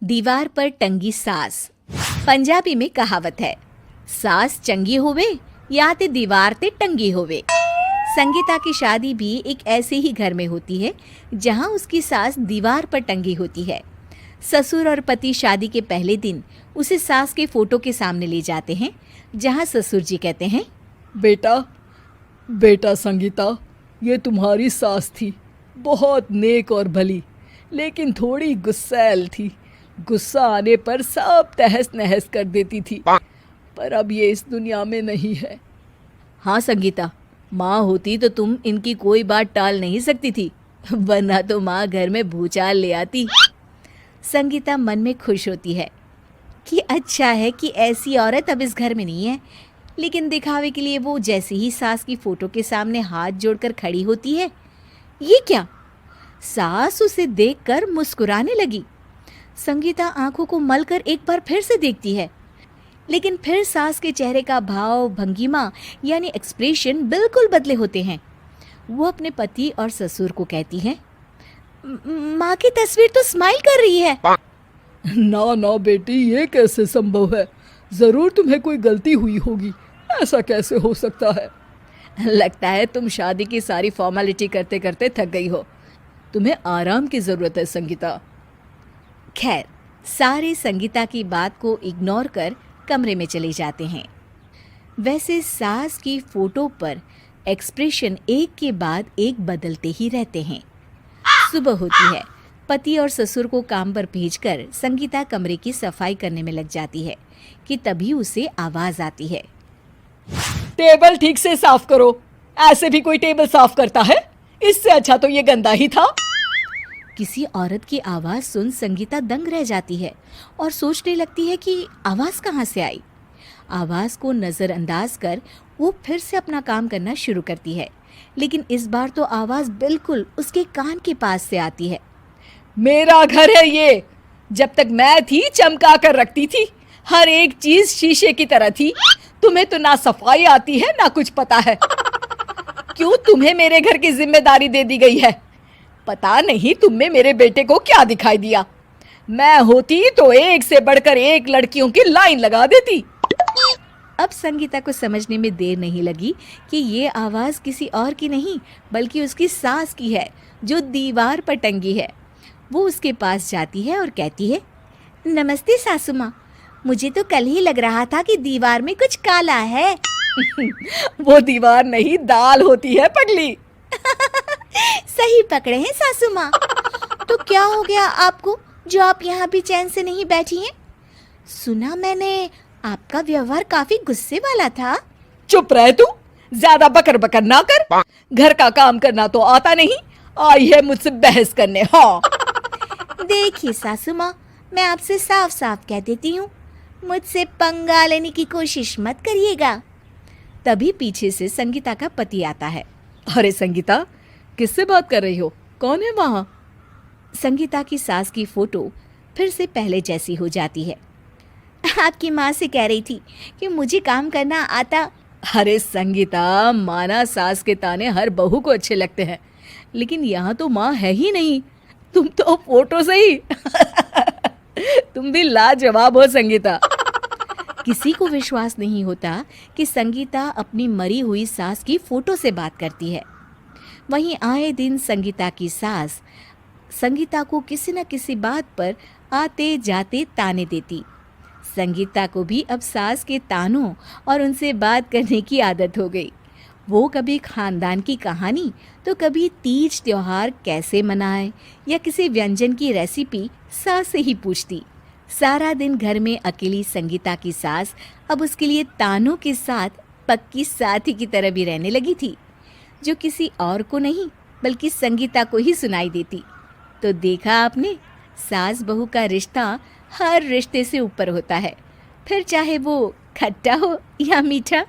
दीवार पर टंगी सास। पंजाबी में कहावत है, सास चंगी होवे या ते दीवार ते टंगी होवे। संगीता की शादी भी एक ऐसे ही घर में होती है जहां उसकी सास दीवार पर टंगी होती है। ससुर और पति शादी के पहले दिन उसे सास के फोटो के सामने ले जाते हैं, जहां ससुर जी कहते हैं, बेटा बेटा संगीता, ये तुम्हारी सास थी, बहुत नेक और भली, लेकिन थोड़ी गुस्सैल थी। गुस्सा आने पर सब तहस नहस कर देती थी, पर अब ये इस दुनिया में नहीं है। हाँ संगीता, माँ होती तो तुम इनकी कोई बात टाल नहीं सकती थी, वरना तो माँ घर में भूचाल ले आती। संगीता मन में खुश होती है कि अच्छा है कि ऐसी औरत अब इस घर में नहीं है, लेकिन दिखावे के लिए वो जैसे ही सास की फोटो के सामने हाथ जोड़कर खड़ी होती है, ये क्या? सास उसे देखकर मुस्कुराने लगी। संगीता आंखों को मलकर एक बार फिर से देखती है, लेकिन फिर सास के चेहरे का भाव, भंगिमा यानी एक्सप्रेशन बिल्कुल बदले होते हैं। वो अपने पति और ससुर को कहती है, माँ की तस्वीर तो स्माइल कर रही है। ना ना बेटी, ये कैसे संभव है? जरूर तुम्हें कोई गलती हुई होगी, ऐसा कैसे हो सकता है? लगता है तुम शादी की सारी फॉर्मेलिटी करते करते थक गई हो, तुम्हें आराम की जरूरत है संगीता। खैर, सारे संगीता की बात को इग्नोर कर कमरे में चले जाते हैं। वैसे सास की फोटो पर एक्सप्रेशन एक के बाद एक बदलते ही रहते हैं। सुबह होती है, पति और ससुर को काम पर भेजकर संगीता कमरे की सफाई करने में लग जाती है कि तभी उसे आवाज आती है, टेबल ठीक से साफ करो। ऐसे भी कोई टेबल साफ करता है? इससे अच्छा तो ये गंदा ही था। किसी औरत की आवाज सुन संगीता दंग रह जाती है और सोचने लगती है कि आवाज कहाँ से आई। आवाज को नजरअंदाज कर वो फिर से अपना काम करना शुरू करती है, लेकिन इस बार तो आवाज बिल्कुल उसके कान के पास से आती है। मेरा घर है ये, जब तक मैं थी चमका कर रखती थी, हर एक चीज शीशे की तरह थी। तुम्हें तो ना सफाई आती है ना कुछ पता है। क्यों तुम्हें मेरे घर की जिम्मेदारी दे दी गई है? पता नहीं तुम में मेरे बेटे को क्या दिखाई दिया। मैं होती तो एक से बढ़कर एक लड़कियों की लाइन लगा देती। अब संगीता को समझने में देर नहीं लगी कि ये आवाज किसी और की नहीं बल्कि उसकी सास की है, जो दीवार पर टंगी है। वो उसके पास जाती है और कहती है, नमस्ते सासू माँ, मुझे तो कल ही लग रहा था कि दीवार में कुछ काला है। वो दीवार नहीं, दाल होती है पगली। सही पकड़े हैं सासू माँ। तो क्या हो गया आपको जो आप यहाँ भी चैन से नहीं बैठी हैं? सुना मैंने आपका व्यवहार काफी गुस्से वाला था। चुप रह तू, ज्यादा बकर बकर ना कर। घर का काम करना तो आता नहीं, आई है मुझसे बहस करने। हाँ देखिए सासू माँ, मैं आपसे साफ साफ कह देती हूँ, मुझसे पंगा लेने की कोशिश मत करिएगा। तभी पीछे से संगीता का पति आता है। अरे संगीता, किससे बात कर रही हो? कौन है वहाँ? संगीता की सास की फोटो फिर से पहले जैसी हो जाती है। आपकी माँ से कह रही थी कि मुझे काम करना आता। अरे संगीता, माना सास के ताने हर बहू को अच्छे लगते हैं, लेकिन यहाँ तो माँ है ही नहीं, तुम तो फोटो से ही। तुम भी लाजवाब हो संगीता। किसी को विश्वास नहीं होता कि संगीता अपनी मरी हुई सास की फोटो से बात करती है। वहीं आए दिन संगीता की सास संगीता को किसी न किसी बात पर आते जाते ताने देती। संगीता को भी अब सास के तानों और उनसे बात करने की आदत हो गई। वो कभी खानदान की कहानी तो कभी तीज त्योहार कैसे मनाए या किसी व्यंजन की रेसिपी सास से ही पूछती। सारा दिन घर में अकेली संगीता की सास अब उसके लिए तानों के साथ पक्की साथी की तरह भी रहने लगी थी, जो किसी और को नहीं बल्कि संगीता को ही सुनाई देती। तो देखा आपने, सास बहू का रिश्ता हर रिश्ते से ऊपर होता है, फिर चाहे वो खट्टा हो या मीठा।